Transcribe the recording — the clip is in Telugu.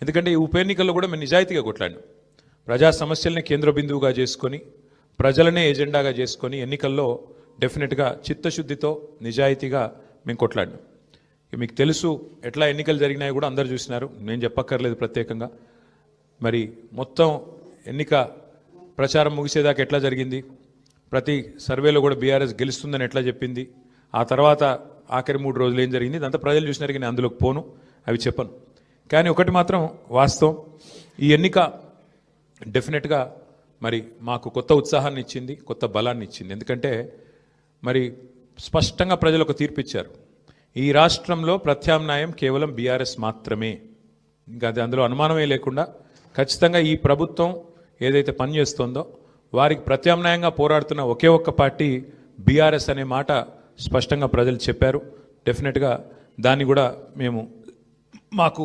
ఎందుకంటే ఈ ఉప ఎన్నికల్లో కూడా మేము నిజాయితీగా కొట్లాడినాం. ప్రజా సమస్యల్ని కేంద్ర బిందువుగా చేసుకొని ప్రజలనే ఎజెండాగా చేసుకొని ఎన్నికల్లో డెఫినెట్గా చిత్తశుద్ధితో నిజాయితీగా మేము కొట్లాడినాం. మీకు తెలుసు ఎట్లా ఎన్నికలు జరిగినాయి కూడా అందరు చూసినారు, నేను చెప్పక్కర్లేదు ప్రత్యేకంగా. మరి మొత్తం ఎన్నిక ప్రచారం ముగిసేదాకా ఎట్లా జరిగింది, ప్రతి సర్వేలో కూడా బీఆర్ఎస్ గెలుస్తుందని ఎట్లా చెప్పింది, ఆ తర్వాత ఆఖరి 3 రోజులు ఏం జరిగింది ఇదంతా ప్రజలు చూసినారు. నేను అందులోకి పోను, అవి చెప్పను. కానీ ఒకటి మాత్రం వాస్తవం, ఈ ఎన్నిక డెఫినెట్గా మరి మాకు కొత్త ఉత్సాహాన్ని ఇచ్చింది, కొత్త బలాన్ని ఇచ్చింది. ఎందుకంటే మరి స్పష్టంగా ప్రజలు ఒక తీర్పు ఇచ్చారు, ఈ రాష్ట్రంలో ప్రత్యామ్నాయం కేవలం బీఆర్ఎస్ మాత్రమే. ఇంకా అది అందులో అనుమానమే లేకుండా ఖచ్చితంగా ఈ ప్రభుత్వం ఏదైతే పనిచేస్తుందో వారికి ప్రత్యామ్నాయంగా పోరాడుతున్న ఒకే ఒక్క పార్టీ బీఆర్ఎస్ అనే మాట స్పష్టంగా ప్రజలు చెప్పారు. డెఫినెట్గా దాన్ని కూడా మాకు